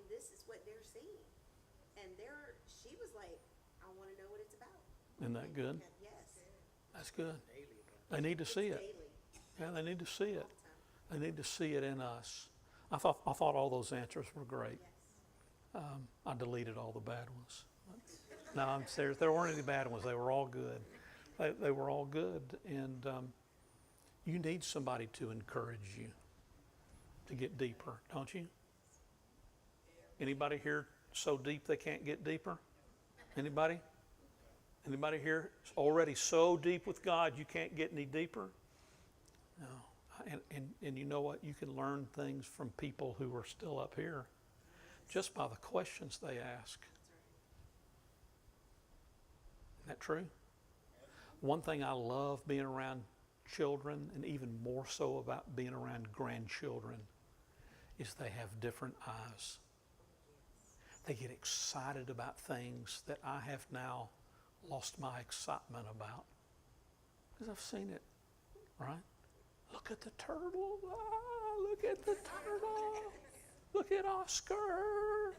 this is what they're seeing. And she was like, I want to know what it's about. Isn't that good? Yes. That's good. They need to see it. Daily. Yeah, they need to see it. All the time. They need to see it in us. I thought all those answers were great. Yes. I deleted all the bad ones. No, I'm serious. There weren't any bad ones. They were all good. They were all good. And you need somebody to encourage you to get deeper, don't you? Anybody here so deep they can't get deeper? Anybody? Anybody here is already so deep with God you can't get any deeper? No. And you know what? You can learn things from people who are still up here just by the questions they ask. Isn't that true? One thing I love being around children, and even more so about being around grandchildren, is they have different eyes. They get excited about things that I have now lost my excitement about. Because I've seen it, right? Look at the turtle. Ah, look at the turtle. Look at Oscar.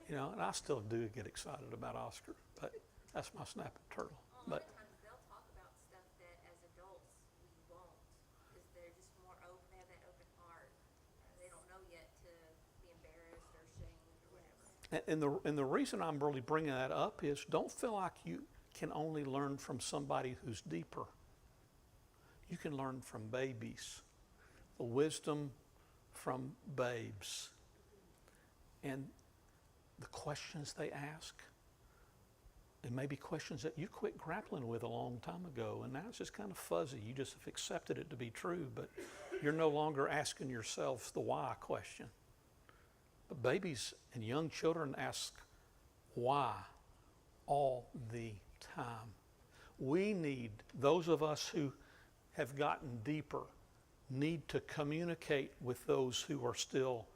You know, and I still do get excited about Oscar, but that's my snapping turtle. A lot But of times they'll talk about stuff that as adults we won't, because they're just more open, they have that open heart. They don't know yet to be embarrassed or ashamed or whatever. and the reason I'm really bringing that up is don't feel like you can only learn from somebody who's deeper. You can learn from babies, the wisdom from babes, and the questions they ask. It may be questions that you quit grappling with a long time ago, and now it's just kind of fuzzy. You just have accepted it to be true, but you're no longer asking yourselves the why question. But babies and young children ask why all the time. We need, those of us who have gotten deeper, need to communicate with those who are still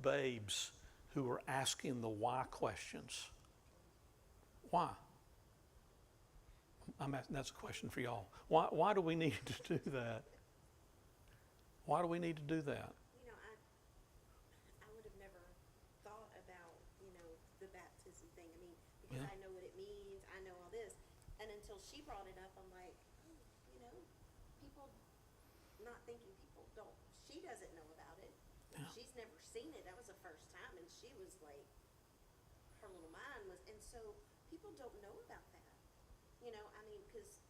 babes, who are asking the why questions. Why? That's a question for y'all. Why do we need to do that? Why do we need to do that? You know, I would have never thought about, you know, the baptism thing. I mean, because Yeah. I know what it means, I know all this. And until she brought it up, I'm like, oh, you know, people not thinking people don't, she doesn't know about it. Yeah. She's never seen it. That was the first time, and she was like, her little mind was, and so people don't know about that. You know, I mean, because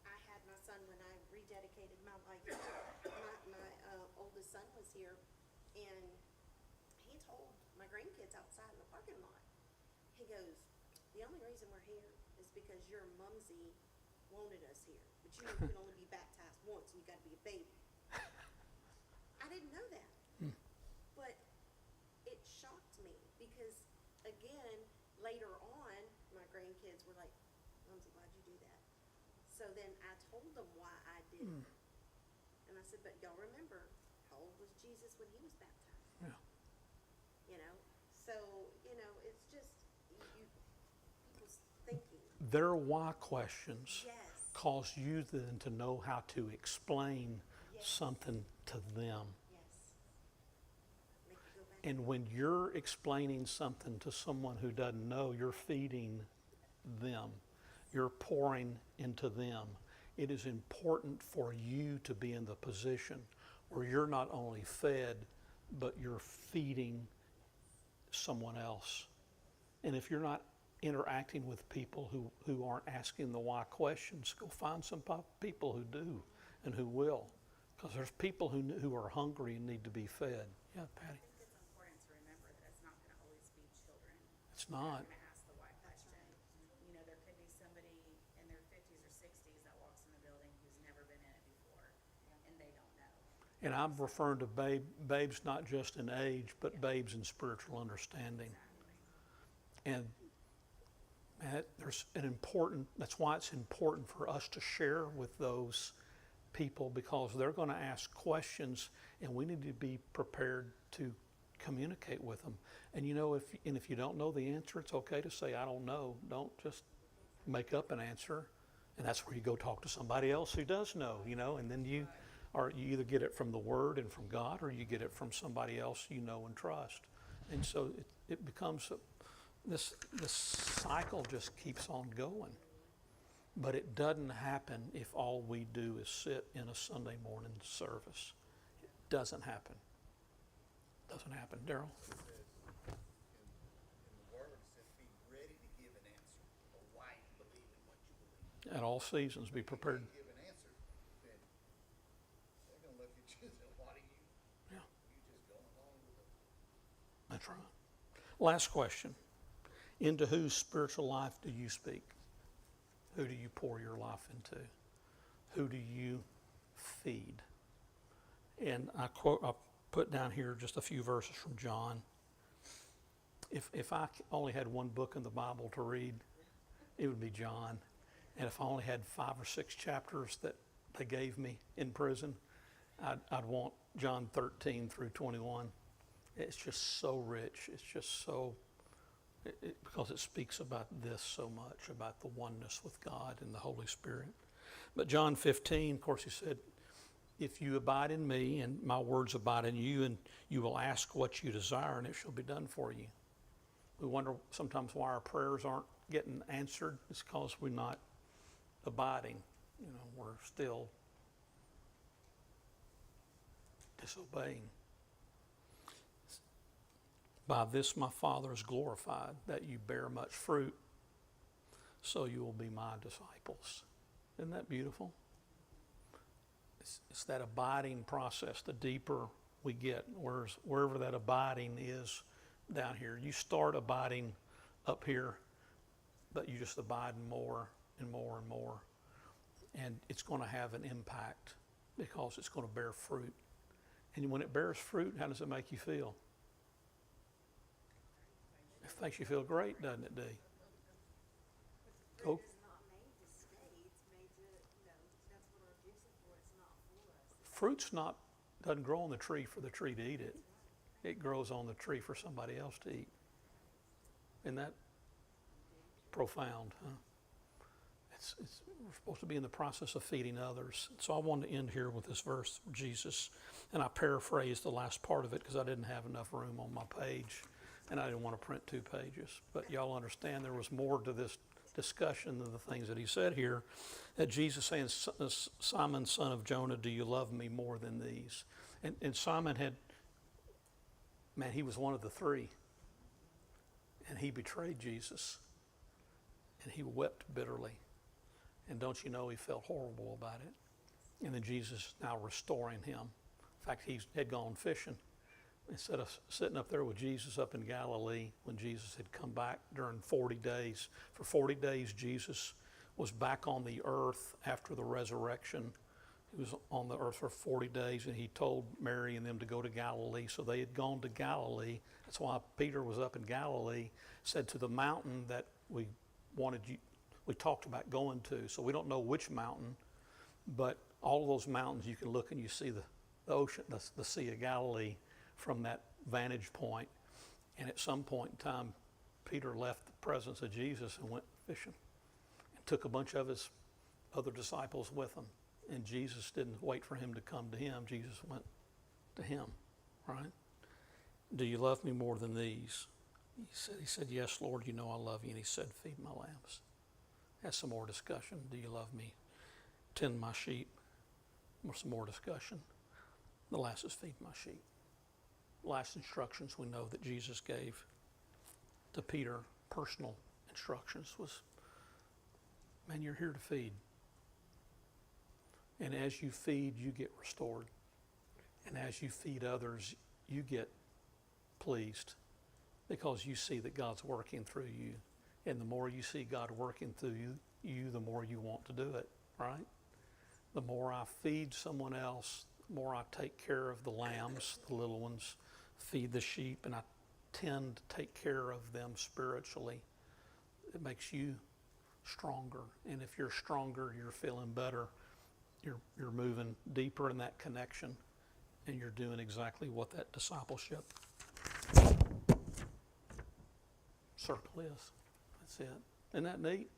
I had my son when I rededicated my life. My oldest son was here, and he told my grandkids outside in the parking lot, he goes, the only reason we're here is because your mumsy wanted us here. But you know, you can only be baptized once, and you got to be a baby. I didn't know that. But it shocked me because, again, later on, my grandkids were like, Mumsy, why'd you do that? So then I told them why I did it. And I said, but y'all remember, how old was Jesus when he was baptized? Yeah. You know? So, you know, it's just, people's thinking. Their why questions Yes. cause you then to know how to explain Yes. something to them. Yes. Make you go back. And when you're explaining something to someone who doesn't know, you're feeding them. You're pouring into them. It is important for you to be in the position where you're not only fed, but you're feeding someone else. And if you're not interacting with people who aren't asking the why questions, go find some people who do and who will. Because there's people who are hungry and need to be fed. Yeah, Patty? I think it's important to remember that it's not going to always be children. It's that are not. going to ask the why question. You know, there could be somebody in their 50s or 60s that walks in the building who's never been in it before, and they don't know. And I'm referring to babes not just in age, but babes in spiritual understanding. And that's why it's important for us to share with those people, because they're going to ask questions and we need to be prepared to communicate with them. And you know, if you don't know the answer, it's okay to say, I don't know. Don't just make up an answer. And that's where you go talk to somebody else who does know, you know, and then you either get it from the Word and from God, or you get it from somebody else you know and trust. And so it becomes this cycle just keeps on going. But it doesn't happen if all we do is sit in a Sunday morning service. It doesn't happen. Doesn't happen. Daryl? In the word, it says, be ready to give an answer, or why you believe in what you believe. At all seasons, be prepared. If you can't give an answer, then they're gonna look at you and say, what are you? Yeah. You just going along with it. That's right. Last question. Into whose spiritual life do you speak? Who do you pour your life into? Who do you feed? And I put down here just a few verses from John. If I only had one book in the Bible to read, it would be John. And if I only had 5 or 6 chapters that they gave me in prison, I'd want John 13 through 21. It's just so rich. It's just so, because it speaks about this so much, about the oneness with God and the Holy Spirit. But John 15, of course, he said, if you abide in me and my words abide in you, and you will ask what you desire and it shall be done for you. We wonder sometimes why our prayers aren't getting answered. It's because we're not abiding. You know, we're still disobeying. By this my Father is glorified, that you bear much fruit, so you will be my disciples. Isn't that beautiful? It's that abiding process. The deeper we get, wherever that abiding is down here. You start abiding up here, but you just abide more and more and more. And it's going to have an impact because it's going to bear fruit. And when it bears fruit, how does it make you feel? It makes you feel great, doesn't it, Dee? Fruit is not made to stay. It's made to, that's what our gifts are for. It's not for us. Fruit's doesn't grow on the tree for the tree to eat it. It grows on the tree for somebody else to eat. Isn't that profound, huh? We're supposed to be in the process of feeding others. So I wanted to end here with this verse from Jesus, and I paraphrased the last part of it because I didn't have enough room on my page, and I didn't want to print 2 pages. But y'all understand there was more to this discussion than the things that he said here. That Jesus saying, Simon, son of Jonah, do you love me more than these? And Simon he was one of the 3. And he betrayed Jesus. And he wept bitterly. And don't you know, he felt horrible about it. And then Jesus is now restoring him. In fact, he had gone fishing. Instead of sitting up there with Jesus up in Galilee when Jesus had come back during 40 days. For 40 days, Jesus was back on the earth after the resurrection. He was on the earth for 40 days, and he told Mary and them to go to Galilee. So they had gone to Galilee. That's why Peter was up in Galilee, said to the mountain that we talked about going to. So we don't know which mountain, but all of those mountains you can look and you see the ocean, the Sea of Galilee from that vantage point. And at some point in time, Peter left the presence of Jesus and went fishing and took a bunch of his other disciples with him. And Jesus didn't wait for him to come to him. Jesus went to him, right? Do you love me more than these? He said, yes, Lord, you know I love you. And he said, feed my lambs. Had some more discussion. Do you love me? Tend my sheep. Some more discussion. The last is feed my sheep. Last instructions we know that Jesus gave to Peter, personal instructions, was, man, you're here to feed. And as you feed, you get restored. And as you feed others, you get pleased because you see that God's working through you. And the more you see God working through you, the more you want to do it, right? The more I feed someone else, the more I take care of the lambs, the little ones, feed the sheep, and I tend to take care of them spiritually. It makes you stronger. And if you're stronger, you're feeling better. You're moving deeper in that connection, and you're doing exactly what that discipleship circle is. That's it. Isn't that neat?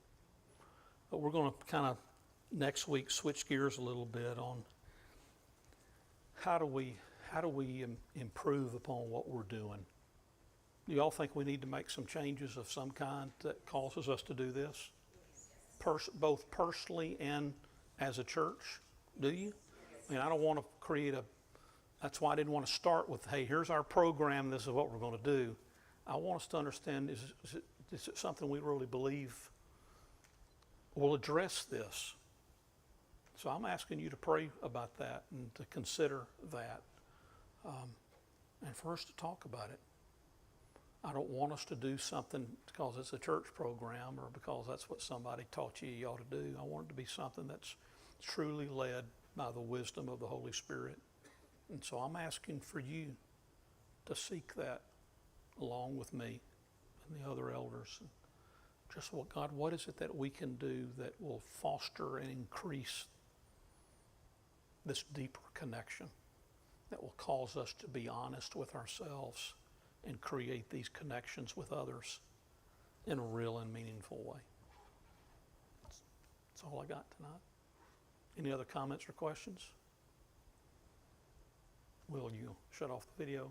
But we're going to kind of next week switch gears a little bit on how do we improve upon what we're doing. Do y'all think we need to make some changes of some kind that causes us to do this? Both personally and as a church, do you? I mean, I don't want to create that's why I didn't want to start with, hey, here's our program, this is what we're going to do. I want us to understand, is it something we really believe will address this? So I'm asking you to pray about that and to consider that, and for us to talk about it. I don't want us to do something because it's a church program or because that's what somebody taught you ought to do. I want it to be something that's truly led by the wisdom of the Holy Spirit. And so I'm asking for you to seek that along with me and the other elders. Just what, God, what is it that we can do that will foster and increase this deeper connection, that will cause us to be honest with ourselves and create these connections with others in a real and meaningful way. That's all I got tonight. Any other comments or questions? Will you shut off the video?